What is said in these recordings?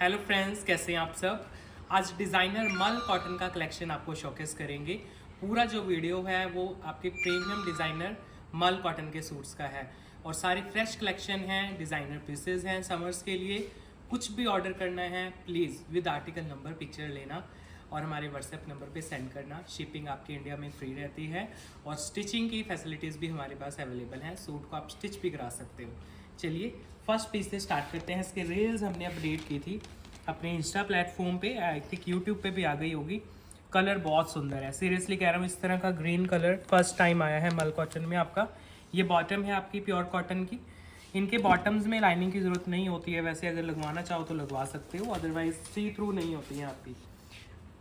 Hello friends, कैसे हैं आप सब। आज डिज़ाइनर मल कॉटन का कलेक्शन आपको शोकेस करेंगे। पूरा जो वीडियो है वो आपके प्रीमियम डिज़ाइनर मल कॉटन के सूट्स का है और सारे फ्रेश कलेक्शन हैं, डिज़ाइनर पीसेस हैं समर्स के लिए। कुछ भी ऑर्डर करना है please with article number picture लेना और हमारे व्हाट्सएप नंबर पे सेंड करना। शिपिंग आपकी इंडिया में फ्री रहती है और स्टिचिंग की फैसिलिटीज़ भी हमारे पास अवेलेबल हैं। सूट को आप स्टिच भी करा सकते हो। चलिए फर्स्ट पीस से स्टार्ट करते हैं। इसके रील्स हमने अपडेट की थी अपने इंस्टा प्लेटफॉर्म पे, आई थिंक यूट्यूब पे भी आ गई होगी। कलर बहुत सुंदर है, सीरियसली कह रहा हूँ। इस तरह का ग्रीन कलर फर्स्ट टाइम आया है मल कॉटन में आपका। ये बॉटम है आपकी प्योर कॉटन की। इनके बॉटम्स में लाइनिंग की ज़रूरत नहीं होती है, वैसे अगर लगवाना चाहो तो लगवा सकते हो, अदरवाइज सी थ्रू नहीं होती है आपकी।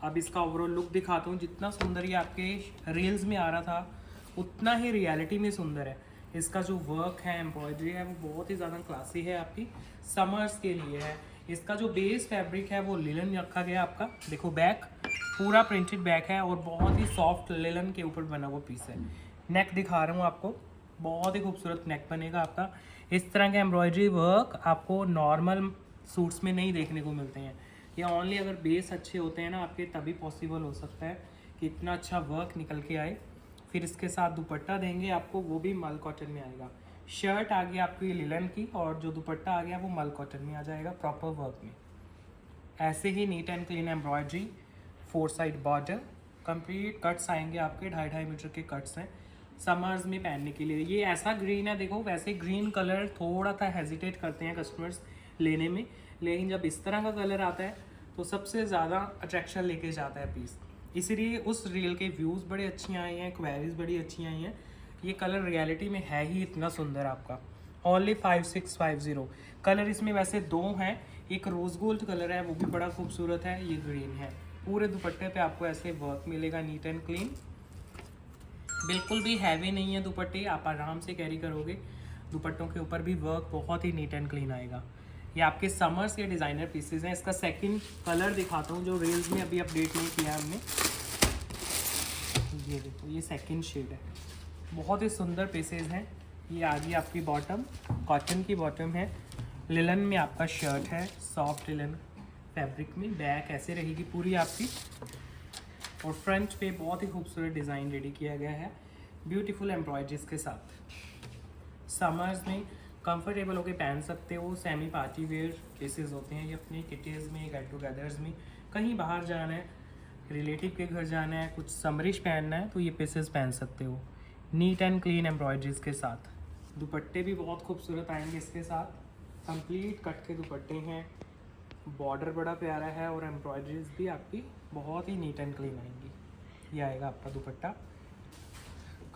अब इसका ओवरऑल लुक दिखाता हूँ। जितना सुंदर ये आपके रील्स में आ रहा था उतना ही रियलिटी में सुंदर है। इसका जो वर्क है, एम्ब्रॉयडरी है, वो बहुत ही ज़्यादा क्लासी है। आपकी समर्स के लिए है। इसका जो बेस फैब्रिक है वो लिनन रखा गया आपका। देखो बैक पूरा प्रिंटेड बैक है और बहुत ही सॉफ्ट लिनन के ऊपर बना हुआ पीस है। नेक दिखा रहा हूँ आपको, बहुत ही खूबसूरत नेक बनेगा आपका। इस तरह के एम्ब्रॉयडरी वर्क आपको नॉर्मल सूट्स में नहीं देखने को मिलते हैं। ये ओनली अगर बेस अच्छे होते हैं ना आपके, तभी पॉसिबल हो सकता है कि इतना अच्छा वर्क निकल के आए। फिर इसके साथ दुपट्टा देंगे आपको, वो भी मल कॉटन में आएगा। शर्ट आ गया आपकी लिलन की और जो दुपट्टा आ गया वो मल कॉटन में आ जाएगा प्रॉपर वर्क में। ऐसे ही neat and clean embroidery, 4 side border, complete cuts आएंगे आपके, 2.5 मीटर के कट्स हैं समर्स में पहनने के लिए। ये ऐसा ग्रीन है, देखो वैसे ग्रीन कलर थोड़ा सा हेजिटेट करते हैं कस्टमर्स लेने में, लेकिन जब इस तरह का कलर आता है तो सबसे ज़्यादा अट्रैक्शन लेके जाता है पीस। इसीलिए उस रील के व्यूज़ बड़े अच्छी आए हैं, क्वेरीज बड़ी अच्छी आई हैं। ये कलर रियलिटी में है ही इतना सुंदर आपका। ओनली 5650 कलर इसमें वैसे 2 हैं। एक रोज़ गोल्ड कलर है, वो भी बड़ा खूबसूरत है। ये ग्रीन है। पूरे दुपट्टे पे आपको ऐसे वर्क मिलेगा, नीट एंड क्लीन। बिल्कुल भी हैवी नहीं है दुपट्टे, आप आराम से कैरी करोगे। दुपट्टों के ऊपर भी वर्क बहुत ही नीट एंड क्लीन आएगा। ये आपके समर्स के डिज़ाइनर पीसेस हैं। इसका सेकंड कलर दिखाता हूँ जो रील्स में अभी अपडेट नहीं किया हमने। ये देखो, ये सेकंड शेड है। बहुत ही सुंदर पीसेस हैं। ये आ गई आपकी बॉटम, कॉटन की बॉटम है। लिलन में आपका शर्ट है, सॉफ्ट लिलन फैब्रिक में। बैक ऐसे रहेगी पूरी आपकी और फ्रंट पे बहुत ही खूबसूरत डिज़ाइन रेडी किया गया है ब्यूटीफुल एम्ब्रॉयडरीज के साथ। समर्स में कंफर्टेबल होके पहन सकते हो। सेमी पार्टी वेयर पीसेस होते हैं ये अपने किटीज़ में, गेट टुगेदर्स में, कहीं बाहर जाना है, रिलेटिव के घर जाना है, कुछ समरिश पहनना है तो ये पीसेस पहन सकते हो नीट एंड क्लीन एम्ब्रॉयडरीज के साथ। दुपट्टे भी बहुत खूबसूरत आएंगे इसके साथ। कंप्लीट कट के दुपट्टे हैं, बॉर्डर बड़ा प्यारा है और एम्ब्रॉयडरीज भी आपकी बहुत ही नीट एंड क्लीन आएंगी। ये आएगा आपका दुपट्टा,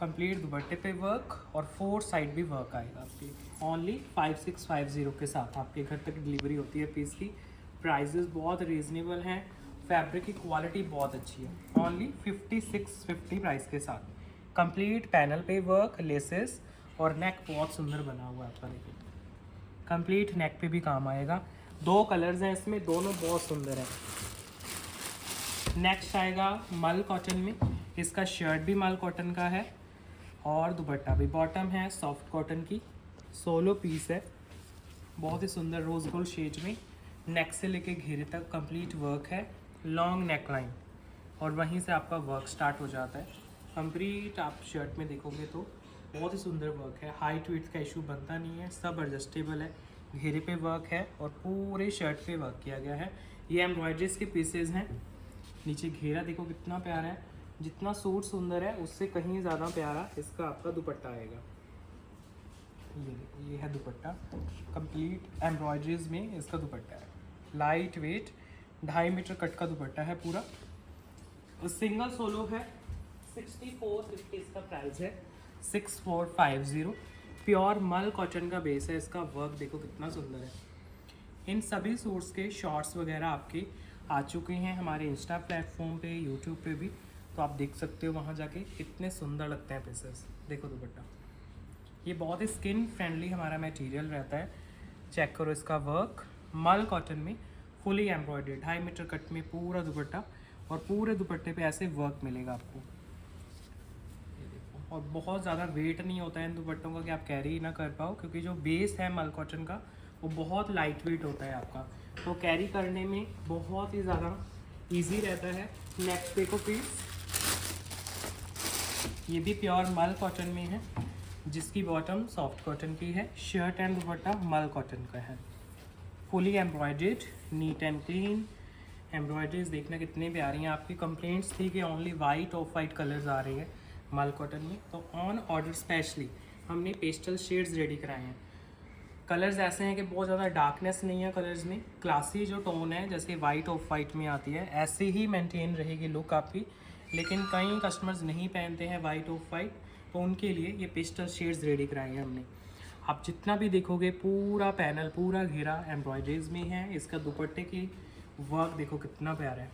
कंप्लीट दुपट्टे पे वर्क और 4 साइड भी वर्क आएगा आपकी। ओनली 5650 के साथ आपके घर तक डिलीवरी होती है पीस की। प्राइजेस बहुत रीजनेबल हैं, फैब्रिक की क्वालिटी बहुत अच्छी है। ओनली 5650 प्राइस के साथ कंप्लीट पैनल पे वर्क, लेसेस और नेक बहुत सुंदर बना हुआ है आपका। देखिए कंप्लीट नेक पे भी काम आएगा। 2 कलर्स हैं इसमें, दोनों बहुत सुंदर है। नेक्स्ट आएगा मल कॉटन में। इसका शर्ट भी मल कॉटन का है और दुपट्टा भी। बॉटम है सॉफ्ट कॉटन की, सोलो पीस है, बहुत ही सुंदर रोज गोल्ड शेड में। नेक से लेके घेरे तक कंप्लीट वर्क है, लॉन्ग नेक लाइन और वहीं से आपका वर्क स्टार्ट हो जाता है। कंप्लीट आप शर्ट में देखोगे तो बहुत ही सुंदर वर्क है। हाइट वेट का इशू बनता नहीं है, सब एडजस्टेबल है। घेरे पे वर्क है और पूरे शर्ट पे वर्क किया गया है। ये एम्ब्रॉयडरीज के पीसेज हैं। नीचे घेरा देखो कितना प्यारा है। जितना सूट सुंदर है उससे कहीं ज़्यादा प्यारा इसका आपका दुपट्टा आएगा। ये देखो, ये है दुपट्टा, कंप्लीट एम्ब्रॉयडरीज में इसका दुपट्टा है। लाइट वेट 2.5 मीटर कट का दुपट्टा है पूरा। सिंगल सोलो है, 6450 इसका प्राइस है, 6450। प्योर मल कॉटन का बेस है। इसका वर्क देखो कितना सुंदर है। इन सभी सूट्स के शॉर्ट्स वगैरह आपके आ चुके हैं हमारे इंस्टा प्लेटफॉर्म पे, यूट्यूब पे भी, तो आप देख सकते हो वहाँ जाके कितने सुंदर लगते हैं पीसेस। देखो दुपट्टा, ये बहुत ही स्किन फ्रेंडली हमारा मटेरियल रहता है। चेक करो इसका वर्क, मल कॉटन में फुली एम्ब्रॉयडर्ड, 2.5 मीटर कट में पूरा दुपट्टा और पूरे दुपट्टे पे ऐसे वर्क मिलेगा आपको। ये देखो, और बहुत ज़्यादा वेट नहीं होता है इन दुपट्टों का कि आप कैरी ना कर पाओ, क्योंकि जो बेस है मल कॉटन का वो बहुत लाइट वेट होता है आपका। तो कैरी करने में बहुत ही ज़्यादा इजी रहता है। नेक्स्ट देखो पीस, ये भी प्योर मल कॉटन में है, जिसकी बॉटम सॉफ्ट कॉटन की है। शर्ट एंड दुपट्टा मल कॉटन का है, fully embroidered, neat and clean. Embroideries देखना कितनी प्यारी हैं। आपकी कंप्लेंट्स थी कि only white off white colours आ रही है मल कॉटन में, तो ऑन ऑर्डर स्पेशली हमने पेस्टल शेड्स रेडी कराए हैं। कलर्स ऐसे हैं कि बहुत ज़्यादा डार्कनेस नहीं है कलर्स में, क्लासी जो टोन है जैसे वाइट ऑफ वाइट में आती है ऐसे ही मेंटेन रहेगी लुक आपकी। लेकिन कई कस्टमर्स नहीं पहनते हैं वाइट ऑफ वाइट, तो उनके लिए ये पेस्टल शेड्स रेडी कराए हैं हमने। आप जितना भी देखोगे पूरा पैनल, पूरा घेरा एम्ब्रॉयडरीज में है। इसका दुपट्टे की वर्क देखो कितना प्यारा है।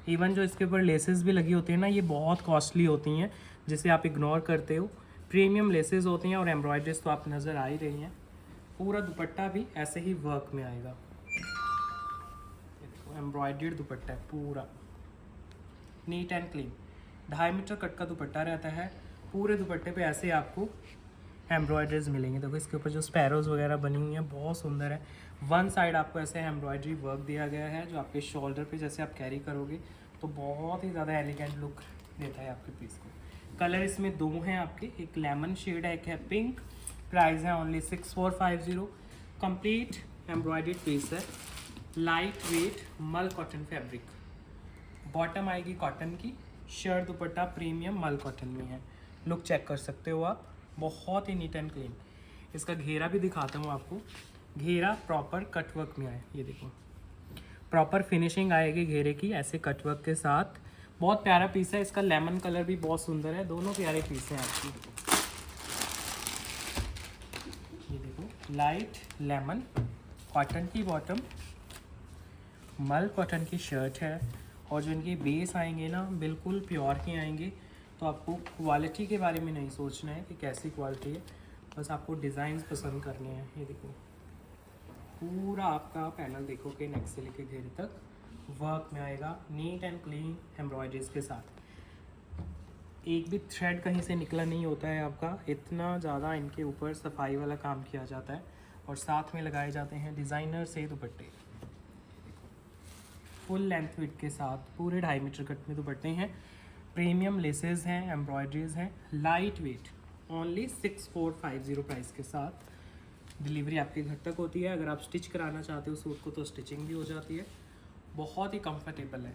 इवन जो इसके ऊपर लेसेस भी लगी होती है ना, ये बहुत कॉस्टली होती हैं, जिसे आप इग्नोर करते हो। प्रीमियम लेसेस होती हैं और एम्ब्रॉयडरीज तो आप नज़र आ ही रही हैं। पूरा दुपट्टा भी ऐसे ही वर्क में आएगा, एम्ब्रॉयडर्ड दुपट्टा है पूरा, neat and clean. 2.5 metre cut का दुपट्टा रहता है। पूरे दुपट्टे पे ऐसे आपको एम्ब्रॉयडरीज मिलेंगे। देखो इसके ऊपर जो स्पैरोज वगैरह बनी हुई हैं बहुत सुंदर है। वन साइड आपको ऐसे एम्ब्रॉयडरी वर्क दिया गया है, जो आपके शोल्डर पे जैसे आप कैरी करोगे तो बहुत ही ज़्यादा एलिगेंट लुक देता है आपके पीस को। कलर इसमें 2 हैं आपके, एक लेमन शेड है, एक है पिंक। प्राइस है ओनली 6450। कंप्लीट एम्ब्रॉयडर्ड पीस है, लाइट वेट मल कॉटन फैब्रिक। बॉटम आएगी कॉटन की, शर्ट दुपट्टा प्रीमियम मल कॉटन में है। लुक चेक कर सकते हो आप, बहुत ही नीट एंड क्लीन। इसका घेरा भी दिखाता हूँ आपको। घेरा प्रॉपर कटवर्क में आए, ये देखो प्रॉपर फिनिशिंग आएगी घेरे की ऐसे कटवर्क के साथ। बहुत प्यारा पीस है। इसका लेमन कलर भी बहुत सुंदर है। दोनों प्यारे पीस हैं आपकी। ये देखो लाइट लेमन कॉटन की बॉटम, मल कॉटन की शर्ट है। और जो इनके बेस आएंगे ना बिल्कुल प्योर के आएंगे, तो आपको क्वालिटी के बारे में नहीं सोचना है कि कैसी क्वालिटी है, बस आपको डिज़ाइन पसंद करने हैं। ये देखो पूरा आपका पैनल देखो कि नेक से लेके घेरे तक वर्क में आएगा, नीट एंड क्लीन एम्ब्रॉयडरीज के साथ। एक भी थ्रेड कहीं से निकला नहीं होता है आपका, इतना ज़्यादा इनके ऊपर सफाई वाला काम किया जाता है। और साथ में लगाए जाते हैं डिज़ाइनर से दुपट्टे, फुल लेंथ विड्थ के साथ। पूरे 2.5 मीटर कट में दुपट्टे हैं, प्रीमियम लेसेस हैं, एम्ब्रॉयडरीज हैं, लाइट वेट, ओनली 6450 प्राइस के साथ। डिलीवरी आपके घर तक होती है। अगर आप स्टिच कराना चाहते हो सूट को तो स्टिचिंग भी हो जाती है। बहुत ही कंफर्टेबल है,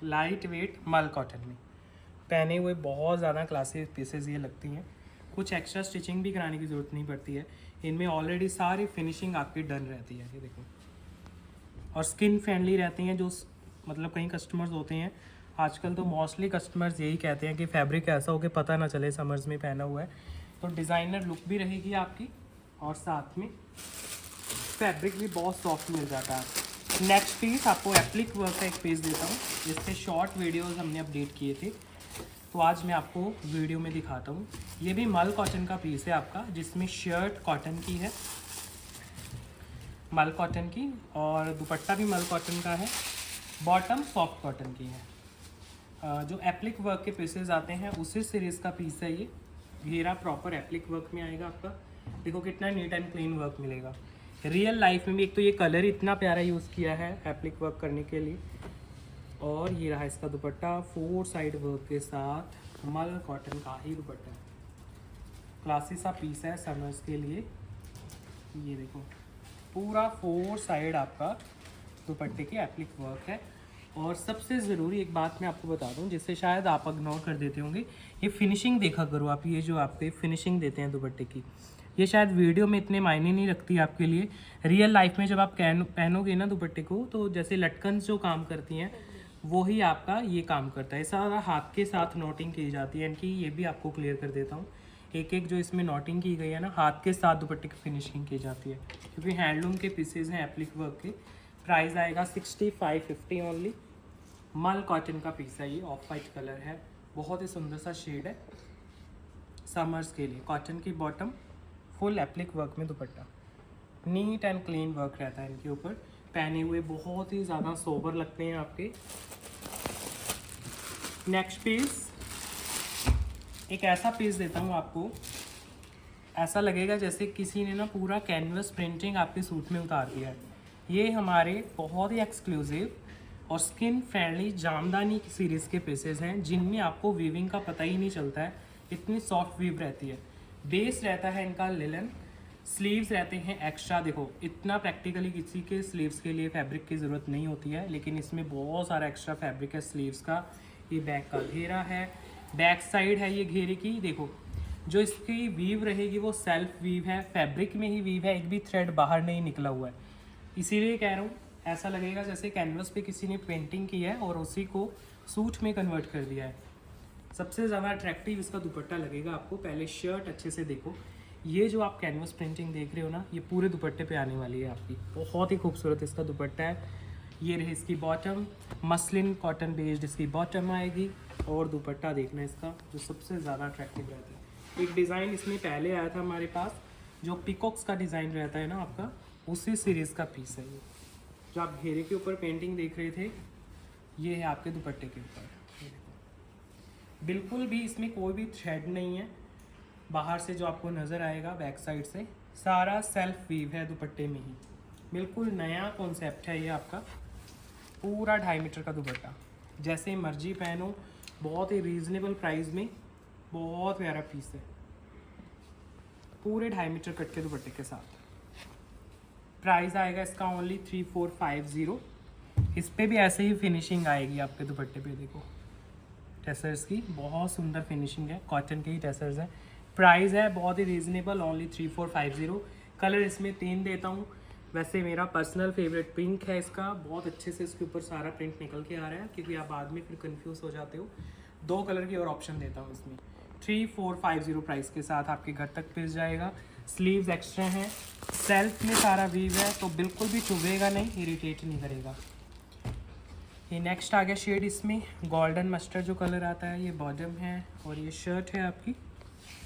लाइट वेट मल कॉटन में पहने हुए बहुत ज़्यादा क्लासी पीसेस ये लगती हैं। कुछ एक्स्ट्रा स्टिचिंग भी कराने की ज़रूरत नहीं पड़ती है, इनमें ऑलरेडी सारी फिनिशिंग आपकी डन रहती है। ये देखो, और स्किन फ्रेंडली रहती हैं। जो मतलब कई कस्टमर्स होते हैं आजकल, तो मोस्टली कस्टमर्स यही कहते हैं कि फैब्रिक ऐसा हो कि पता ना चले समर्स में पहना हुआ है। तो डिज़ाइनर लुक भी रहेगी आपकी, और साथ में फैब्रिक भी बहुत सॉफ्ट मिल जाता है। नेक्स्ट पीस आपको एप्लिक वर्क का एक पीस देता हूँ, जिससे शॉर्ट वीडियोज़ हमने अपडेट किए थे, तो आज मैं आपको वीडियो में दिखाता हूँ। ये भी मल कॉटन का पीस है आपका, जिसमें शर्ट कॉटन की है, मल कॉटन की, और दुपट्टा भी मल कॉटन का है, बॉटम सॉफ्ट कॉटन की है। जो एप्लिक वर्क के पीसेस आते हैं उसी सीरीज़ का पीस है ये। घेरा प्रॉपर एप्लिक वर्क में आएगा आपका। देखो कितना नीट एंड क्लीन वर्क मिलेगा। रियल लाइफ में भी एक तो ये कलर इतना प्यारा यूज़ किया है एप्लिक वर्क करने के लिए, और ये रहा इसका दुपट्टा 4 साइड वर्क के साथ, मल कॉटन का ही दुपट्टा है। क्लासी सा पीस है समर्स के लिए। ये देखो पूरा 4 साइड आपका दुपट्टे के एप्लिक वर्क है। और सबसे ज़रूरी एक बात मैं आपको बता दूं, जिससे शायद आप इग्नोर कर देते होंगे, ये फिनिशिंग देखा करो आप। ये जो आपके फिनिशिंग देते हैं दुपट्टे की, ये शायद वीडियो में इतने मायने नहीं रखती आपके लिए। रियल लाइफ में जब आप पहनोगे ना दुपट्टे को, तो जैसे लटकन जो काम करती हैं वही आपका ये काम करता है। सारा हाथ के साथ नोटिंग की जाती है इनकी। ये भी आपको क्लियर कर देता हूँ, एक एक जो इसमें नोटिंग की गई है ना, हाथ के साथ दुपट्टे की फिनिशिंग की जाती है, क्योंकि हैंडलूम के पीसेज हैं एप्लिक वर्क के। प्राइस आएगा 6550 ओनली। मल कॉटन का पीस है ये, ऑफ वाइट कलर है, बहुत ही सुंदर सा शेड है समर्स के लिए। कॉटन की बॉटम, फुल एप्लिक वर्क में दुपट्टा, नीट एंड क्लीन वर्क रहता है इनके ऊपर। पहने हुए बहुत ही ज़्यादा सोबर लगते हैं आपके। नेक्स्ट पीस, एक ऐसा पीस देता हूँ आपको ऐसा लगेगा जैसे किसी ने ना पूरा कैनवस प्रिंटिंग आपके सूट में उतार दिया है। ये हमारे बहुत ही एक्सक्लूसिव और स्किन फ्रेंडली जामदानी की सीरीज़ के पीसेस हैं, जिनमें आपको वीविंग का पता ही नहीं चलता है, इतनी सॉफ्ट वीव रहती है। बेस रहता है इनका लिलन, स्लीव्स रहते हैं एक्स्ट्रा। देखो इतना प्रैक्टिकली किसी के स्लीव्स के लिए फैब्रिक की ज़रूरत नहीं होती है, लेकिन इसमें बहुत सारा एक्स्ट्रा फैब्रिक है स्लीव्स का। ये बैक का घेरा है, बैक साइड है ये घेरे की। देखो जो इसकी वीव रहेगी वो सेल्फ वीव है, फैब्रिक में ही वीव है, एक भी थ्रेड बाहर नहीं निकला हुआ है। इसीलिए कह रहा हूँ ऐसा लगेगा जैसे कैनवस पे किसी ने पेंटिंग की है और उसी को सूट में कन्वर्ट कर दिया है। सबसे ज़्यादा अट्रैक्टिव इसका दुपट्टा लगेगा आपको। पहले शर्ट अच्छे से देखो, ये जो आप कैनवस प्रिंटिंग देख रहे हो ना, ये पूरे दुपट्टे पे आने वाली है आपकी। बहुत ही खूबसूरत इसका दुपट्टा है। ये रही इसकी बॉटम, मसलिन कॉटन बेस्ड इसकी बॉटम आएगी। और दुपट्टा देखना इसका, जो सबसे ज़्यादा अट्रैक्टिव रहता है। एक डिज़ाइन इसमें पहले आया था हमारे पास, जो पिकॉक्स का डिज़ाइन रहता है ना आपका, उसी सीरीज़ का पीस है ये। जो आप घेरे के ऊपर पेंटिंग देख रहे थे, ये है आपके दुपट्टे के ऊपर। बिल्कुल भी इसमें कोई भी थ्रेड नहीं है बाहर से जो आपको नज़र आएगा। बैक साइड से सारा सेल्फ वीव है दुपट्टे में ही। बिल्कुल नया कॉन्सेप्ट है ये आपका। पूरा 2.5 मीटर का दुपट्टा, जैसे मर्जी पहनो, बहुत ही रीज़नेबल प्राइस में बहुत प्यारा पीस है। पूरे 2.5 मीटर कट के दुपट्टे के साथ। प्राइस आएगा इसका ओनली 3450। इस पर भी ऐसे ही फिनिशिंग आएगी आपके दुपट्टे पे। देखो टेसर्स की बहुत सुंदर फिनिशिंग है, कॉटन के ही टेसर्स हैं। प्राइस है बहुत ही रीज़नेबल, ओनली 3450। कलर इसमें 3 देता हूँ। वैसे मेरा पर्सनल फेवरेट पिंक है इसका। बहुत अच्छे से इसके ऊपर सारा प्रिंट निकल के आ रहा है, क्योंकि आप बाद में फिर कंफ्यूज हो जाते हो। 2 कलर की और ऑप्शन देता हूँ इसमें। 3450 प्राइस के साथ आपके घर तक पहुँच जाएगा। स्लीव्स एक्स्ट्रा हैं, सेल्फ में सारा वीव है, तो बिल्कुल भी चुभेगा नहीं, इरिटेट नहीं करेगा। ये नेक्स्ट आ गया शेड इसमें गोल्डन मस्टर्ड जो कलर आता है। ये बॉटम है और ये शर्ट है आपकी।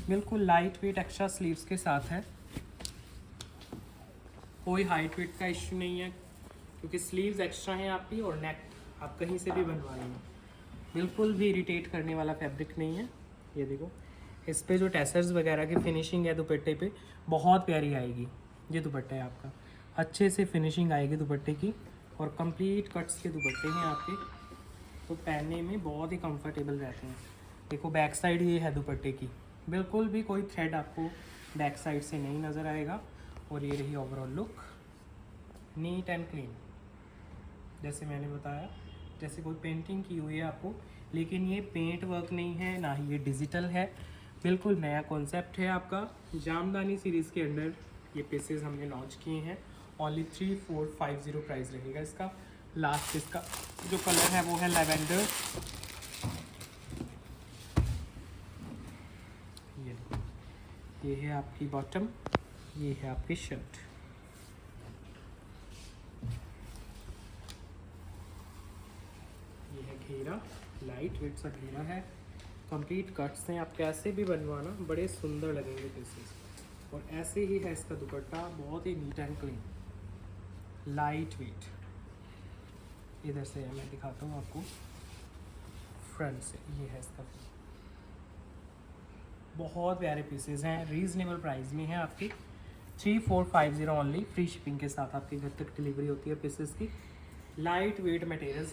बिल्कुल लाइट वेट एक्स्ट्रा स्लीव्स के साथ है। कोई हाइट वेट का इश्यू नहीं है, क्योंकि स्लीव्स एक्स्ट्रा हैं आपकी और नेक आप कहीं से भी बनवा लेंगे। बिल्कुल भी इरिटेट करने वाला फैब्रिक नहीं है। ये देखो इस पे जो टेसर्स वगैरह की फिनिशिंग है दुपट्टे पे, बहुत प्यारी आएगी। ये दुपट्टा है आपका, अच्छे से फिनिशिंग आएगी दुपट्टे की। और कंप्लीट कट्स के दुपट्टे हैं आपके, तो पहनने में बहुत ही कंफर्टेबल रहते हैं। देखो बैक साइड ये है दुपट्टे की, बिल्कुल भी कोई थ्रेड आपको बैक साइड से नहीं नज़र आएगा। और ये रही overall look, NEET and clean. जैसे मैंने बताया, जैसे कोई पेंटिंग की हुई है आपको, लेकिन ये पेंट वर्क नहीं है, ना ही ये डिजिटल है। बिल्कुल नया कॉन्सेप्ट है आपका। जामदानी सीरीज़ के अंडर ये पीसेस हमने लॉन्च किए हैं। ओनली 3450 प्राइस रहेगा इसका। लास्ट इसका जो कलर है वो है लैवेंडर। ये है आपकी बॉटम, ये है आपकी शर्ट। ये है घेरा, लाइट वेट सा घेरा है। कंप्लीट कट्स हैं, आप कैसे भी बनवाना बड़े सुंदर लगेंगे पीसेस। और ऐसे ही है इसका दुपट्टा, बहुत ही neat and clean, light weight. इधर से मैं दिखाता हूँ आपको फ्रंट से। ये है इसका, बहुत प्यारे पीसेस हैं, रीज़नेबल प्राइस में है आपकी। 3450 ओनली, फ्री शिपिंग के साथ आपके घर तक डिलीवरी होती है पीसेस की। Light weight materials,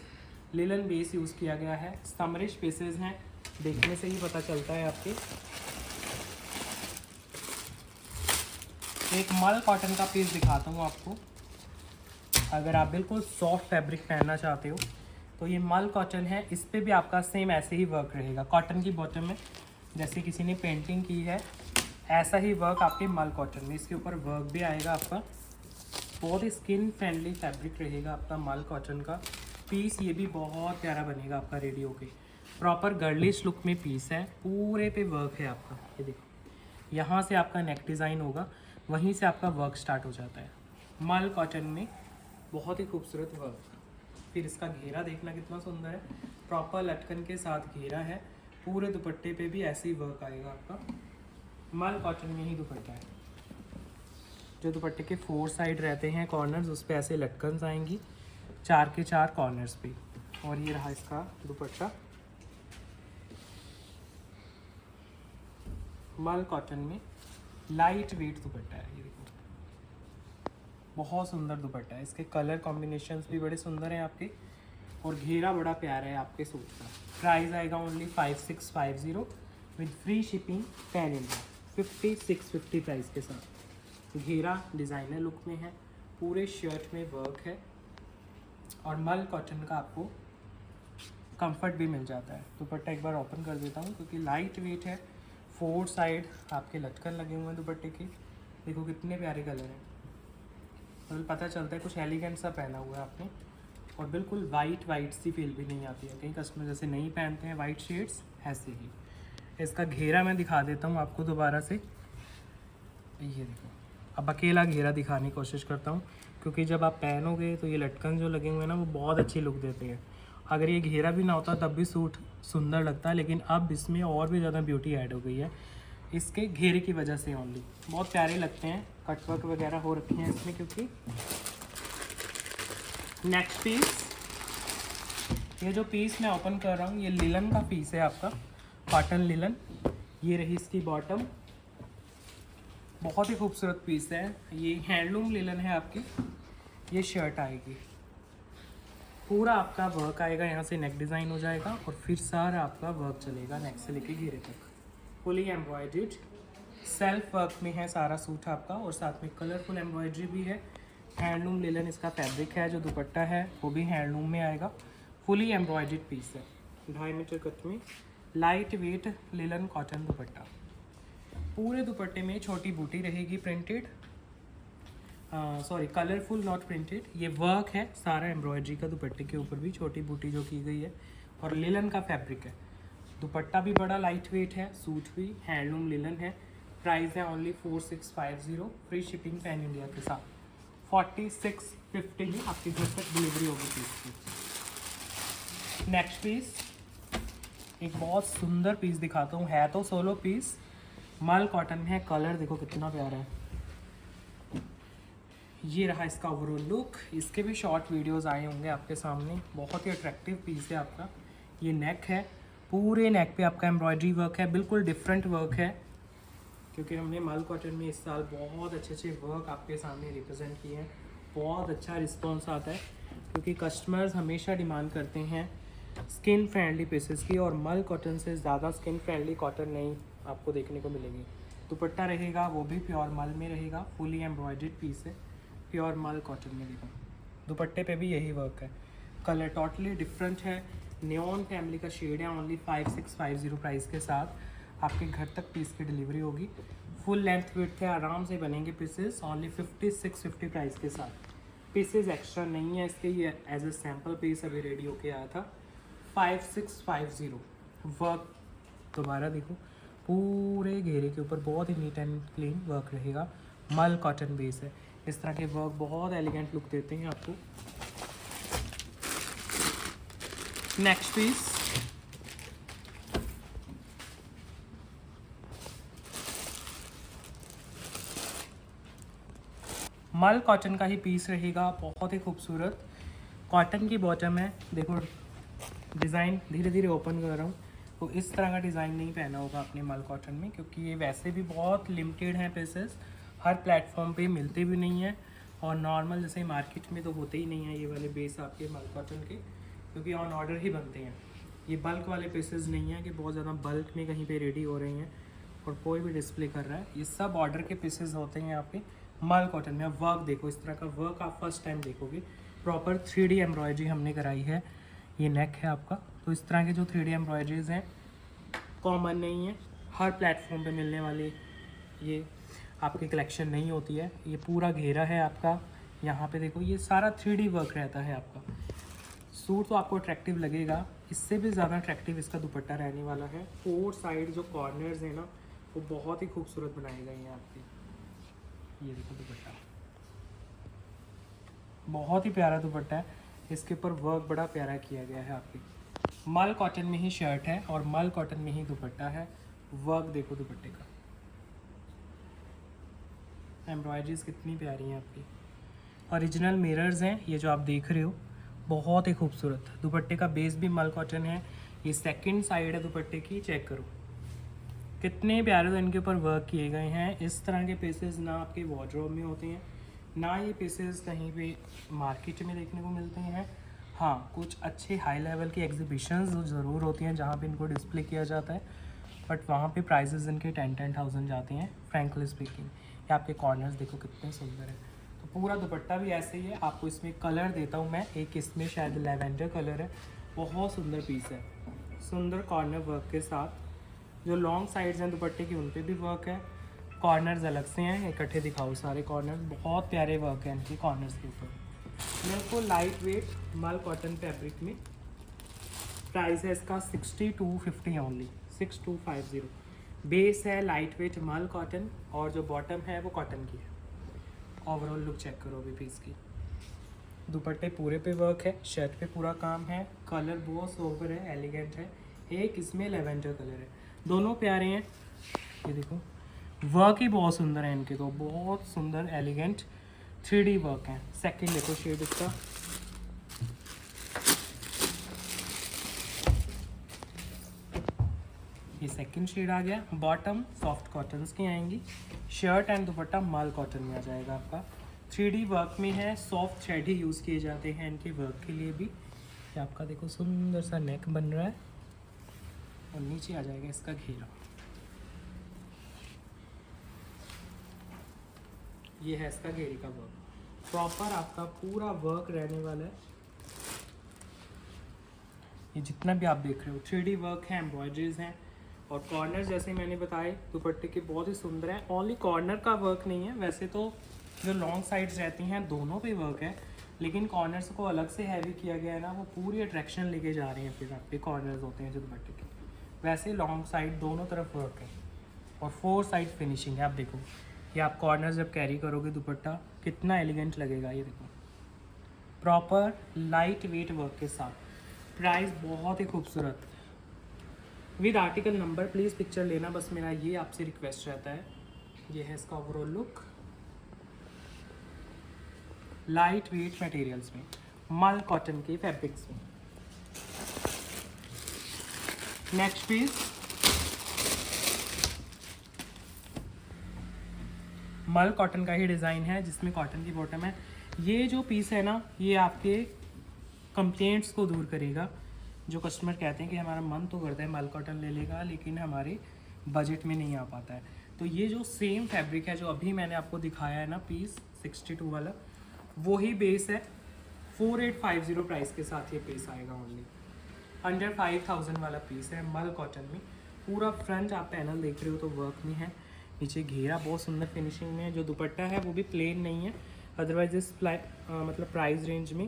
linen base use किया गया है। समरिश पीसेस हैं, देखने से ही पता चलता है आपके। एक मल कॉटन का पीस दिखाता हूँ आपको। अगर आप बिल्कुल सॉफ्ट फैब्रिक पहनना चाहते हो तो ये मल कॉटन है। इस पर भी आपका सेम ऐसे ही वर्क रहेगा। कॉटन की बॉटम में जैसे किसी ने पेंटिंग की है, ऐसा ही वर्क आपके मल कॉटन में, इसके ऊपर वर्क भी आएगा आपका। बहुत ही स्किन फ्रेंडली फैब्रिक रहेगा आपका मल कॉटन का पीस। ये भी बहुत प्यारा बनेगा आपका रेडी होके। प्रॉपर गर्लिश लुक में पीस है, पूरे पे वर्क है आपका। ये देखो यहाँ से आपका नेक डिज़ाइन होगा, वहीं से आपका वर्क स्टार्ट हो जाता है। मल कॉटन में बहुत ही खूबसूरत वर्क। फिर इसका घेरा देखना कितना सुंदर है, प्रॉपर लटकन के साथ घेरा है। पूरे दुपट्टे पे भी ऐसे ही वर्क आएगा आपका। मल कॉटन में ही दुपट्टा है। जो दुपट्टे के 4 साइड रहते हैं कॉर्नर्स, उस पर ऐसे लटकन आएंगी 4 के 4 कॉर्नर्स पे। और ये रहा इसका दुपट्टा, मल कॉटन में लाइट वेट दुपट्टा है, ये देखो बहुत सुंदर दुपट्टा है। इसके कलर कॉम्बिनेशंस भी बड़े सुंदर हैं आपके, और घेरा बड़ा प्यारा है आपके सूट का। प्राइस आएगा only 5650 with free shipping pan India, 5650 price के साथ। घेरा डिज़ाइनर लुक में है, पूरे शर्ट में वर्क है, और मल कॉटन का आपको कंफर्ट भी मिल जाता है। दुपट्टा एक बार ओपन कर देता हूँ क्योंकि लाइट वेट है। 4 साइड आपके लटकन लगे हुए हैं दुपट्टे के, देखो कितने प्यारे कलर हैं, तो पता चलता है कुछ एलिगेंट सा पहना हुआ है आपने। और बिल्कुल वाइट सी फील भी नहीं आती है, कई कस्टमर जैसे नहीं पहनते हैं वाइट शेड्स, ऐसे ही। इसका घेरा मैं दिखा देता हूँ आपको दोबारा से, ये देखो। अब अकेला घेरा दिखाने की कोशिश करता हूँ क्योंकि जब आप पहनोगे तो ये लटकन जो लगे हुए हैं ना वो बहुत अच्छी लुक देते हैं। अगर ये घेरा भी ना होता तब भी सूट सुंदर लगता है, लेकिन अब इसमें और भी ज़्यादा ब्यूटी ऐड हो गई है इसके घेरे की वजह से ओनली। बहुत प्यारे लगते हैं, कटवर्क वगैरह हो रखे हैं इसमें। क्योंकि नेक्स्ट पीस, ये जो पीस मैं ओपन कर रहा हूँ ये लिलन का पीस है आपका, कॉटन लिलन। ये रही इसकी बॉटम, बहुत ही खूबसूरत पीस है। ये हैंडलूम लिलन है आपकी। ये शर्ट आएगी, पूरा आपका वर्क आएगा, यहाँ से नेक डिज़ाइन हो जाएगा और फिर सारा आपका वर्क चलेगा नेक से लेके घेरे तक। फुली एम्ब्रॉयडर्ड सेल्फ वर्क में है सारा सूट आपका, और साथ में कलरफुल एम्ब्रॉयडरी भी है। हैंडलूम लिलन इसका फैब्रिक है, जो दुपट्टा है वो भी हैंडलूम में आएगा। फुली एम्ब्रॉयडर्ड पीस है, 2.5 मीटर कट में, लाइट वेट लिलन कॉटन दुपट्टा। पूरे दुपट्टे में छोटी बूटी रहेगी printed, sorry colourful not printed. ये वर्क है सारा एम्ब्रॉयडरी का, दुपट्टे के ऊपर भी छोटी बूटी जो की गई है, और लिलन का फैब्रिक है। दुपट्टा भी बड़ा लाइट वेट है, सूट भी हैंडलूम लिलन है। प्राइस है only 4650, free shipping pan India के साथ। 4650 में आपके घर तक डिलीवरी होगी पीस की। नेक्स्ट पीस, एक बहुत सुंदर पीस दिखाता हूँ, है तो सोलो पीस, मल कॉटन है। कलर देखो कितना प्यारा है। ये रहा इसका ओवरऑल लुक। इसके भी शॉर्ट वीडियोस आए होंगे आपके सामने। बहुत ही अट्रैक्टिव पीस है आपका। ये नेक है, पूरे नेक पे आपका एम्ब्रॉयडरी वर्क है, बिल्कुल डिफरेंट वर्क है क्योंकि हमने मल कॉटन में इस साल बहुत अच्छे वर्क आपके सामने रिप्रेजेंट किए हैं। बहुत अच्छा रिस्पॉन्स आता है क्योंकि कस्टमर्स हमेशा डिमांड करते हैं स्किन फ्रेंडली पीसेस की, और मल कॉटन से ज़्यादा स्किन फ्रेंडली कॉटन नहीं आपको देखने को मिलेगी। दुपट्टा रहेगा वो भी प्योर मल में रहेगा, फुली एम्ब्रॉयडर्ड पीस है, प्योर मल कॉटन में। देखो दुपट्टे पे भी यही वर्क है। कलर टोटली डिफरेंट है, नियॉन फैमिली का शेड है। ओनली 5650 प्राइस के साथ आपके घर तक पीस की डिलीवरी होगी। फुल लेंथ विड्थ है, आराम से बनेंगे पीसेस। ओनली 5650 प्राइस के साथ। पीसेस एक्स्ट्रा नहीं है इसके, ये एज ए सैम्पल पीस अभी रेडी होके आया था। 5650 वर्क दोबारा देखो, पूरे घेरे के ऊपर बहुत ही नीट एंड क्लीन वर्क रहेगा। मल कॉटन बेस है, इस तरह के वर्क बहुत एलिगेंट लुक देते हैं आपको। नेक्स्ट पीस, मल कॉटन का ही पीस रहेगा, बहुत ही खूबसूरत। कॉटन की बॉटम है, देखो डिज़ाइन धीरे धीरे ओपन कर रहा हूँ, तो इस तरह का डिज़ाइन नहीं पहना होगा आपने मल कॉटन में, क्योंकि ये वैसे भी बहुत लिमिटेड हैं पीसेस, हर प्लेटफॉर्म पे मिलते भी नहीं हैं, और नॉर्मल जैसे मार्केट में तो होते ही नहीं है ये वाले बेस आपके मल कॉटन के, क्योंकि ऑन ऑर्डर ही बनते हैं। ये बल्क वाले पीसेस नहीं हैं कि बहुत ज़्यादा बल्क में कहीं पे रेडी हो रहे हैं और कोई भी डिस्प्ले कर रहा है। ये सब ऑर्डर के पीसेस होते हैं आपके मल कॉटन में। अब वर्क देखो, इस तरह का वर्क आप फर्स्ट टाइम देखोगे। प्रॉपर 3D एम्ब्रॉयडरी हमने कराई है। ये नेक है आपका, तो इस तरह के जो 3D एम्ब्रॉयडरीज हैं कॉमन नहीं है, हर प्लेटफॉर्म पे मिलने वाली ये आपकी कलेक्शन नहीं होती है। ये पूरा घेरा है आपका, यहाँ पे देखो ये सारा 3D वर्क रहता है आपका। सूट तो आपको अट्रैक्टिव लगेगा, इससे भी ज़्यादा अट्रैक्टिव इसका दुपट्टा रहने वाला है। 4 साइड जो कॉर्नर्स हैं ना वो बहुत ही खूबसूरत बनाए गए हैं आपके। ये देखो दुपट्टा, बहुत ही प्यारा दुपट्टा है, इसके ऊपर वर्क बड़ा प्यारा किया गया है आपके। मल कॉटन में ही शर्ट है और मल कॉटन में ही दुपट्टा है। वर्क देखो दुपट्टे का, एम्ब्रॉयडरीज कितनी प्यारी हैं आपकी। ओरिजिनल मिरर्स हैं ये जो आप देख रहे हो, बहुत ही खूबसूरत। दुपट्टे का बेस भी मल कॉटन है। ये सेकंड साइड है दुपट्टे की, चेक करो कितने प्यारे तो इनके ऊपर वर्क किए गए हैं। इस तरह के पीसेस ना आपके वार्डरोब में होते हैं, ना ये पीसेस कहीं पे मार्केट में देखने को मिलते हैं। हाँ, कुछ अच्छे हाई लेवल की एग्जीबिशंस ज़रूर होती हैं जहाँ पे इनको डिस्प्ले किया जाता है, बट वहाँ पे प्राइसेस इनके 10,000 जाते हैं फ्रैंकली स्पीकिंग। ये आपके कॉर्नर्स देखो कितने सुंदर है। तो पूरा दुपट्टा भी ऐसे ही है। आपको इसमें कलर देता हूँ मैं, एक इसमें शायद लेवेंडर कलर है, बहुत सुंदर पीस है, सुंदर कॉर्नर वर्क के साथ। जो लॉन्ग साइड्स हैं दुपट्टे की उन पे भी वर्क है, कॉर्नर्स अलग से हैं। इकट्ठे दिखाओ सारे कॉर्नर्स, बहुत प्यारे वर्क है इनके कॉर्नर्स के ऊपर। बिल्कुल लाइट वेट मल कॉटन फैब्रिक में। प्राइस है इसका 6250 ओनली, 6250। बेस है लाइट वेट मल कॉटन और जो बॉटम है वो कॉटन की है। ओवरऑल लुक चेक करो अभी पीस की। दुपट्टे पूरे पे वर्क है, शर्ट पे पूरा काम है, कलर बहुत सोबर है, एलिगेंट है। एक इसमें लेवेंडर कलर है, दोनों प्यारे हैं। ये देखो वर्क ही बहुत सुंदर है इनके, तो बहुत सुंदर एलिगेंट 3D वर्क है। सेकंड देखो शेड इसका, ये सेकंड शेड आ गया। बॉटम सॉफ्ट कॉटन्स की आएंगी, shirt and dupatta mall cotton में आ जाएगा आपका। 3D वर्क में है, सॉफ्ट थ्रेड ही यूज़ किए जाते हैं इनके वर्क के लिए भी। ये आपका देखो सुंदर सा नेक बन रहा है और नीचे आ जाएगा इसका घेरा। ये है इसका घेरे का वर्क, प्रॉपर आपका पूरा वर्क रहने वाला है। ये जितना भी आप देख रहे हो 3D वर्क है, एम्ब्रॉयडरीज हैं और कॉर्नर जैसे मैंने बताए दुपट्टे के बहुत ही सुंदर है। ओनली कॉर्नर का वर्क नहीं है, वैसे तो जो लॉन्ग साइड्स रहती हैं दोनों पे वर्क है, लेकिन कॉर्नर्स को अलग से हैवी किया गया है ना, वो पूरी अट्रैक्शन लेके जा रहे हैं। फिर आपके कॉर्नर्स होते हैं जो दुपट्टे के, वैसे लॉन्ग साइड दोनों तरफ वर्क है और 4 साइड फिनिशिंग है। आप देखो ये आप कॉर्नर जब कैरी करोगे दुपट्टा कितना एलिगेंट लगेगा। ये देखो प्रॉपर लाइट वेट वर्क के साथ। प्राइस बहुत ही खूबसूरत with article number, please picture लेना, बस मेरा ये आपसे रिक्वेस्ट रहता है। ये है इसका overall look, light weight materials में, मल कॉटन के फैब्रिक्स में। नेक्स्ट पीस मल कॉटन का ही डिज़ाइन है जिसमें कॉटन की बॉटम है। ये जो पीस है ना, ये आपके कंप्लेंट्स को दूर करेगा। जो कस्टमर कहते हैं कि हमारा मन तो करता है मल कॉटन ले लेगा लेकिन हमारे बजट में नहीं आ पाता है, तो ये जो सेम फैब्रिक है जो अभी मैंने आपको दिखाया है ना पीस 62 वाला, वही बेस है। 4850 प्राइस के साथ ये पीस आएगा ओनली। अंडर 5000 वाला पीस है मल कॉटन में। पूरा फ्रंट आप पैनल देख रहे हो तो वर्क में है, नीचे घेरा बहुत सुंदर फिनिशिंग में है। जो दुपट्टा है वो भी प्लेन नहीं है, अदरवाइज इस मतलब प्राइस रेंज में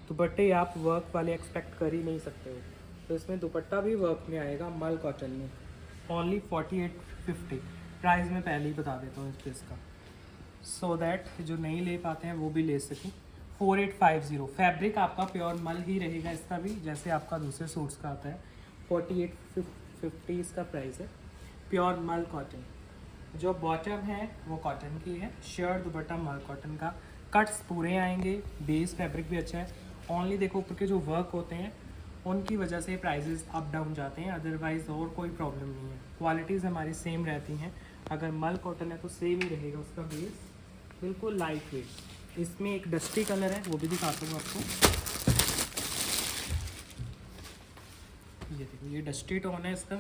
दुपट्टे आप वर्क वाले एक्सपेक्ट कर ही नहीं सकते हो। तो इसमें दुपट्टा भी वर्क में आएगा मल कॉटन में। ओनली 4850 प्राइस में पहले ही बता देता हूँ इस पीस का, सो दैट जो नहीं ले पाते हैं वो भी ले सकें। 4850 फैब्रिक आपका प्योर मल ही रहेगा इसका भी, जैसे आपका दूसरे सूट्स का आता है। 4850 इसका प्राइस है, प्योर मल कॉटन। जो बॉटम है वो कॉटन की है, शर्ट दुपट्टा मल कॉटन का, कट्स पूरे आएंगे, बेस फैब्रिक भी अच्छा है। ओनली देखो ऊपर के जो वर्क होते हैं उनकी वजह से प्राइसेस अप डाउन जाते हैं, अदरवाइज और कोई प्रॉब्लम नहीं है। क्वालिटीज़ हमारी सेम रहती हैं, अगर मल कॉटन है तो सेम ही रहेगा उसका बेस, बिल्कुल लाइट वेट। इसमें एक डस्टी कलर है वो भी दिखाता हूँ आपको। ये देखो ये डस्टी टोन है इसका,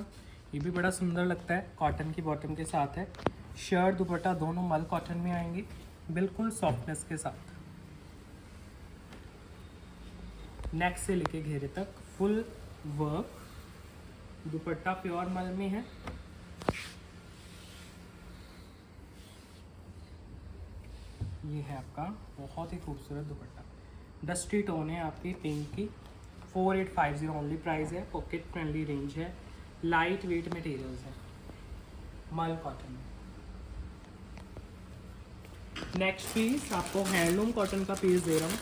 ये भी बड़ा सुंदर लगता है, कॉटन की बॉटम के साथ है। शर्ट दुपट्टा दोनों मल कॉटन में आएंगे, बिल्कुल सॉफ्टनेस के साथ। नेक से लेके घेरे तक फुल वर्क, दुपट्टा प्योर मल में है। ये है आपका बहुत ही खूबसूरत दुपट्टा, डस्टी टोन है आपकी पिंक की। 4850 ओनली प्राइस है, पॉकेट फ्रेंडली रेंज है, लाइट वेट मटेरियल्स है, मल कॉटन में। नेक्स्ट पीस आपको हैंडलूम कॉटन का पीस दे रहा हूँ,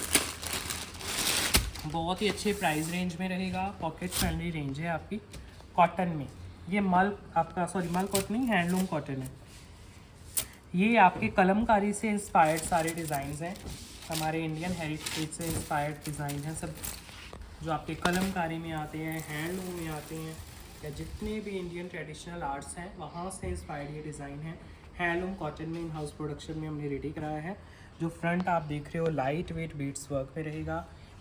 बहुत ही अच्छे प्राइस रेंज में रहेगा, पॉकेट फ्रेंडली रेंज है आपकी, कॉटन में। ये मल आपका मल कॉटन नहीं, हैंडलूम कॉटन है। ये आपके कलमकारी से इंस्पायर्ड सारे डिज़ाइंस हैं, हमारे इंडियन हेरिटेज से इंस्पायर्ड डिज़ाइन हैं सब, जो आपके कलमकारी में आते हैं, हैंडलूम में आते हैं, या जितने भी इंडियन ट्रेडिशनल आर्ट्स हैं वहाँ से इंस्पायर्ड ये डिज़ाइन है। हैंडलूम कॉटन में इन हाउस प्रोडक्शन में हमने रेडी कराया है। जो फ्रंट आप देख रहे हो लाइट वेट बीट्स वर्क में रहेगा,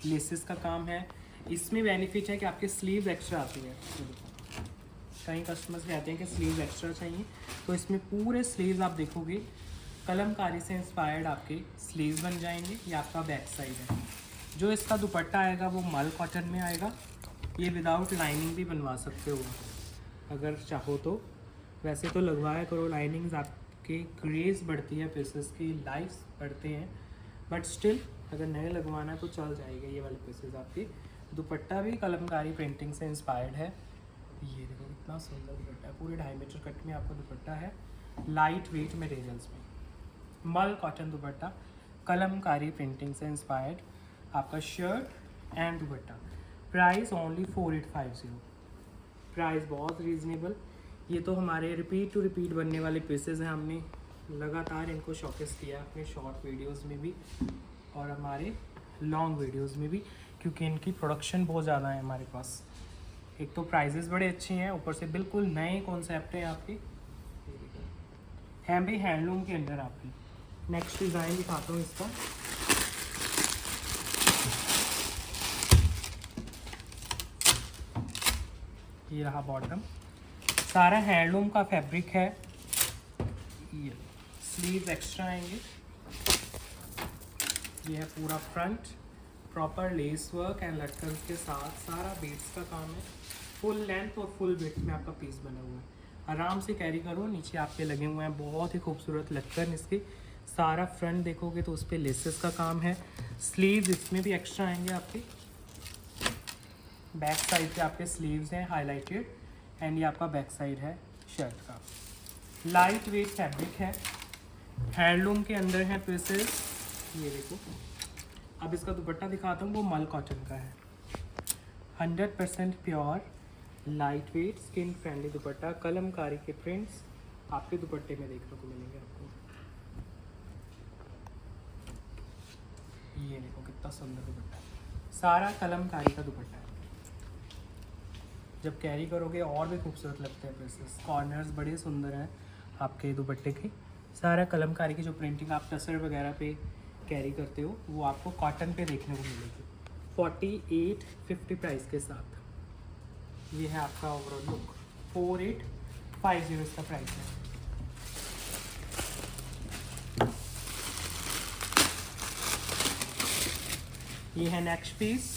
लेसेस का काम है। इसमें बेनिफिट है कि आपके स्लीव एक्स्ट्रा आती है। कई कस्टमर्स कहते हैं कि स्लीव एक्स्ट्रा चाहिए, तो इसमें पूरे स्लीव्स आप देखोगे कलमकारी से इंस्पायर्ड आपके स्लीव्स बन जाएंगे। ये आपका बैक साइड है। जो इसका दुपट्टा आएगा वो मल कॉटन में आएगा। ये विदाउट लाइनिंग भी बनवा सकते हो अगर चाहो तो। वैसे तो लगवाया करो लाइनिंग्स, आपके ग्रेस बढ़ती है, पीसेस की लाइफ बढ़ते हैं, बट स्टिल अगर नहीं लगवाना है तो चल जाएगा ये वाले पीसेस आपके। दुपट्टा भी कलमकारी प्रिंटिंग से इंस्पायर्ड है। ये देखो कितना सुंदर दुपट्टा है, पूरे 2.5 मीटर कट में आपका दुपट्टा है, लाइट वेट मटेरियल्स में, मल कॉटन दुपट्टा, कलमकारी प्रिंटिंग से इंस्पायर्ड आपका shirt and dupatta. Price only 4850। Price बहुत रीज़नेबल। ये तो हमारे रिपीट टू रिपीट बनने वाले पीसेस हैं। हमने लगातार इनको शॉकेस किया अपने शॉर्ट वीडियोस में भी और हमारे लॉन्ग वीडियोस में भी, क्योंकि इनकी प्रोडक्शन बहुत ज़्यादा है हमारे पास। एक तो प्राइजेस बड़े अच्छे हैं, ऊपर से बिल्कुल नए कॉन्सेप्ट हैं आपके, हैं भी हैंडलूम के अंदर आपकी। नेक्स्ट डिज़ाइन दिखाता हूँ इसका। ये रहा बॉटम, सारा हैंडलूम का फैब्रिक है। ये स्लीव एक्स्ट्रा आएंगे। ये है पूरा front, proper lace work and लटकन के साथ सारा बीट्स का काम है। फुल लेंथ और फुल विड्थ में आपका पीस बना हुआ है। आराम से कैरी करो। नीचे आपके लगे हुए हैं बहुत ही खूबसूरत लटकन इसके। सारा फ्रंट देखोगे तो उस पर लेसेस का काम है। स्लीव्स इसमें भी एक्स्ट्रा आएंगे आपके। बैक साइड पे आपके स्लीव्स हैं हाईलाइटेड एंड ये आपका बैक साइड है शर्ट का। लाइट वेट फैब्रिक है, हैंडलूम के अंदर है पीसेस। ये देखो, अब इसका दुपट्टा दिखाता हूँ, वो मल कॉटन का है। 100% pure light weight skin friendly दुपट्टा, कलमकारी के प्रिंट्स आपके दुपट्टे में देखने को मिलेंगे आपको। ये देखो कितना सुंदर दुपट्टा है, सारा कलमकारी का दुपट्टा है। जब कैरी करोगे और भी खूबसूरत लगते हैं पीसेस। कॉर्नर्स बड़े सुंदर हैं आपके दुपट्टे के। सारा कलमकारी की जो प्रिंटिंग आप टसर वगैरह पे कैरी करते हो वो आपको कॉटन पे देखने को मिलेगी। 4850 प्राइस के साथ। ये है आपका ओवरऑल लुक। 4850 इसका प्राइस है। ये है नेक्स्ट पीस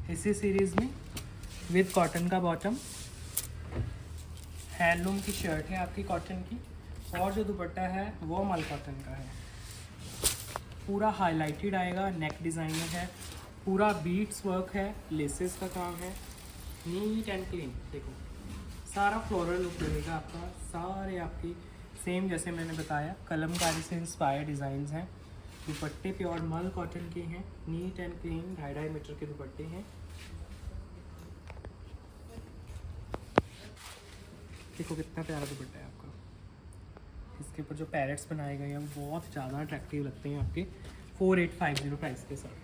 इसी सीरीज़ में विद कॉटन का बॉटम। हैंडलूम की शर्ट है आपकी कॉटन की, और जो दुपट्टा है वो मल कॉटन का है। पूरा हाईलाइटेड आएगा, नेक डिज़ाइनर है, पूरा बीट्स वर्क है, लेसेस का काम है, नीट एंड क्लीन। देखो सारा फ्लोरल लुक रहेगा आपका। सारे आपकी सेम जैसे मैंने बताया कलमकारी से इंस्पायर डिज़ाइंस हैं। दुपट्टे प्योर मल कॉटन के हैं, नीट एंड क्लीन, 2.5 मीटर के दुपट्टे हैं। देखो कितना प्यारा दुपट्टा है आपका। इसके ऊपर जो पैरेट्स बनाए गए हैं वो बहुत ज़्यादा अट्रैक्टिव लगते हैं आपके। 4850 प्राइस के साथ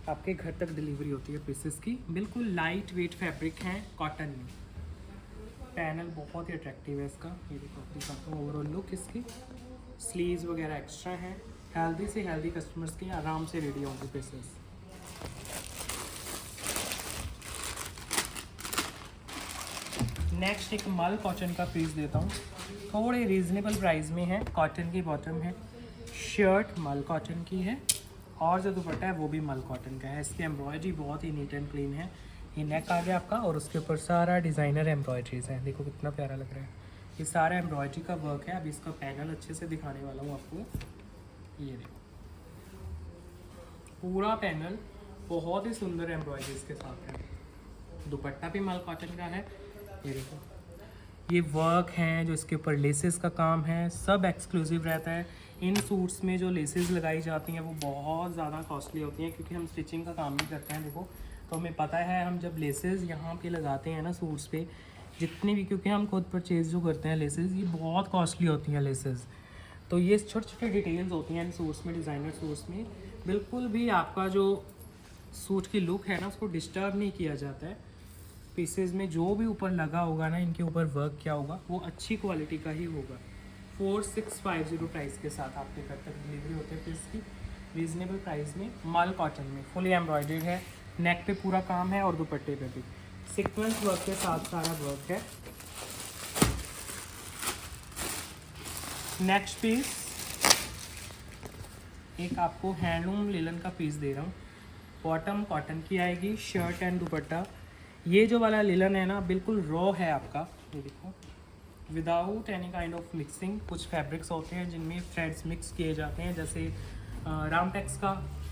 आपके घर तक डिलीवरी होती है पीसेस की। बिल्कुल लाइट वेट फैब्रिक है कॉटन में। पैनल बहुत ही अट्रैक्टिव है इसका। ये देखो दिखाता हूँ ओवरऑल लुक इसकी। स्लीव्स वगैरह एक्स्ट्रा हैं। हेल्दी से हेल्दी कस्टमर्स के आराम से रेडी होंगे पीसेस। नेक्स्ट एक मल कॉटन का पीस देता हूँ, थोड़े रीज़नेबल प्राइस में है। कॉटन की बॉटम है, शर्ट मल कॉटन की है, और जो दुपट्टा है वो भी मल कॉटन का है। इसकी एम्ब्रॉयडरी बहुत ही नीट एंड क्लीन है। ये नेक आ गया आपका और उसके ऊपर सारा डिज़ाइनर एम्ब्रॉयडरीज हैं। देखो कितना प्यारा लग रहा है। ये सारा एम्ब्रॉयडरी का वर्क है। अभी इसका पैनल अच्छे से दिखाने वाला हूँ आपको। ये देखो पूरा पैनल बहुत ही सुंदर एम्ब्रॉयडरीज के साथ है। दुपट्टा भी मल कॉटन का है। ये देखो ये वर्क हैं जो इसके ऊपर लेसेस का काम है, सब एक्सक्लूसिव रहता है। इन सूट्स में जो लेसेस लगाई जाती हैं वो बहुत ज़्यादा कॉस्टली होती हैं, क्योंकि हम स्टिचिंग का काम भी करते हैं। देखो तो हमें पता है हम जब लेसेस यहाँ पे लगाते हैं ना सूट्स पे, जितनी भी, क्योंकि हम खुद परचेज़ जो करते हैं लेसेस, ये बहुत कॉस्टली होती हैं लेसेस। तो ये छोटे छोटे डिटेल्स होती हैं इन सूट्स में, डिज़ाइनर सूट्स में। बिल्कुल भी आपका जो सूट की लुक है ना उसको डिस्टर्ब नहीं किया जाता है। पीसेस में जो भी ऊपर लगा होगा ना, इनके ऊपर वर्क किया होगा, वो अच्छी क्वालिटी का ही होगा। 4650 प्राइस के साथ आपके घर तक डिलीवरी होती है पीस की, रीज़नेबल प्राइस में, मल कॉटन में, फुली एम्ब्रॉयडर्ड है, नेक पे पूरा काम है और दुपट्टे पे भी सीक्वेंस वर्क के साथ सारा वर्क है। नेक्स्ट पीस एक आपको हैंडलूम लिलन का पीस दे रहा हूँ। बॉटम कॉटन की आएगी, शर्ट एंड दुपट्टा। ये जो वाला लिलन है ना, बिल्कुल रॉ है आपका, ये देखो, without any kind of mixing. कुछ फैब्रिक्स होते हैं जिनमें थ्रेड्स मिक्स किए जाते हैं, जैसे रामटेक्स का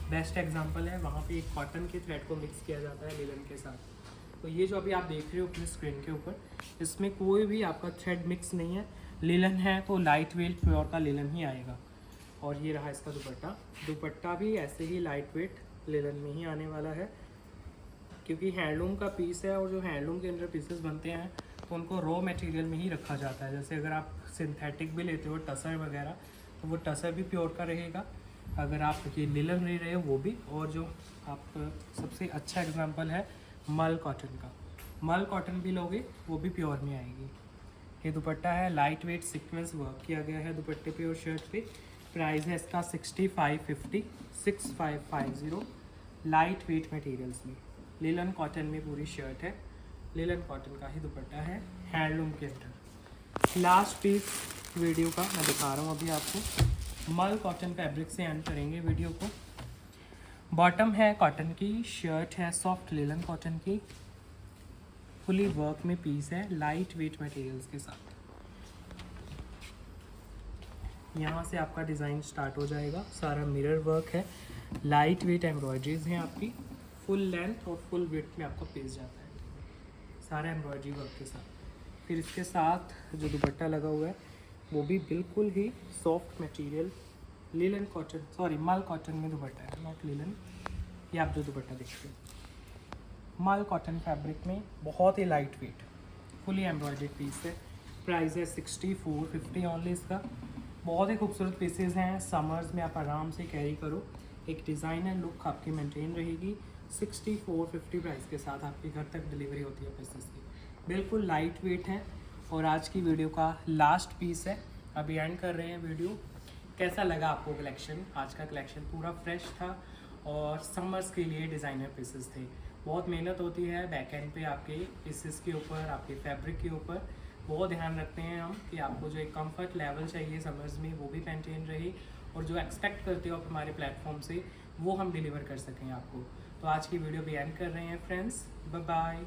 बेस्ट एग्जांपल है, वहाँ पे एक कॉटन के थ्रेड को मिक्स किया जाता है लिलन के साथ। तो ये जो अभी आप देख रहे हो अपने स्क्रीन के ऊपर, इसमें कोई भी आपका थ्रेड मिक्स नहीं है। लिलन है तो लाइट वेट प्योर का लिलन ही आएगा। और ये रहा इसका दुपट्टा। दुपट्टा भी ऐसे ही लाइट वेट लिलन में ही आने वाला है, क्योंकि हैंडलूम का पीस है और जो हैंडलूम के अंदर पीसेस बनते हैं तो उनको रॉ मटेरियल में ही रखा जाता है। जैसे अगर आप सिंथेटिक भी लेते हो, टसर वगैरह, तो वो टसर भी प्योर का रहेगा। अगर आप ये लिलन ले रहे हो वो भी। और जो आप सबसे अच्छा एग्जांपल है मल कॉटन का, मल कॉटन भी लोगे वो भी प्योर में आएगी। ये दुपट्टा है, लाइट वेट सीक्वेंस वर्क किया गया है दुपट्टे पे और शर्ट पे। प्राइस है इसका 6550 लाइट वेट मटेरियल्स में, लिलन कॉटन में पूरी शर्ट है, लिलन कॉटन का ही दुपट्टा है हैंडलूम के अंदर। लास्ट पीस वीडियो का मैं दिखा रहा हूँ अभी आपको। मल कॉटन फैब्रिक से एंड करेंगे वीडियो को। बॉटम है कॉटन की, शर्ट है सॉफ्ट लिलन कॉटन की, फुली वर्क में पीस है लाइट वेट मटेरियल्स के साथ। यहाँ से आपका डिज़ाइन स्टार्ट हो जाएगा। सारा मिरर वर्क है, लाइट वेट एम्ब्रॉयडरीज हैं आपकी, फुल लेंथ और फुल विड्थ में आपका पीस जाता है सारा एम्ब्रॉयडरी वर्क के साथ। फिर इसके साथ जो दुपट्टा लगा हुआ है वो भी बिल्कुल ही soft material linen cotton, sorry mul cotton में दुपट्टा है, नॉट लिलन। ये आप जो दुपट्टा देखते हो मल कॉटन फैब्रिक में, बहुत ही light weight fully embroidered piece है। प्राइस है 6450 ओनली इसका। बहुत ही खूबसूरत पीसेस हैं, समर्स में आप आराम से कैरी करो, एक डिज़ाइनर लुक आपकी मेंटेन रहेगी। 6450 प्राइस के साथ आपके घर तक डिलीवरी होती है पीसेस की, बिल्कुल लाइट वेट है। और आज की वीडियो का लास्ट पीस है, अभी एंड कर रहे हैं वीडियो। कैसा लगा आपको कलेक्शन? आज का कलेक्शन पूरा फ्रेश था और समर्स के लिए डिज़ाइनर पीसेस थे। बहुत मेहनत होती है बैक एंड पे आपके पीसेस के ऊपर, आपके फैब्रिक के ऊपर। बहुत ध्यान रखते हैं हम कि आपको जो एक कंफर्ट लेवल चाहिए समर्स में वो भी मेंटेन रहे, और जो एक्सपेक्ट करते हो आप हमारे प्लेटफॉर्म से वो हम डिलीवर कर सकें आपको। तो आज की वीडियो भी एंड कर रहे हैं फ्रेंड्स, बाय बाय।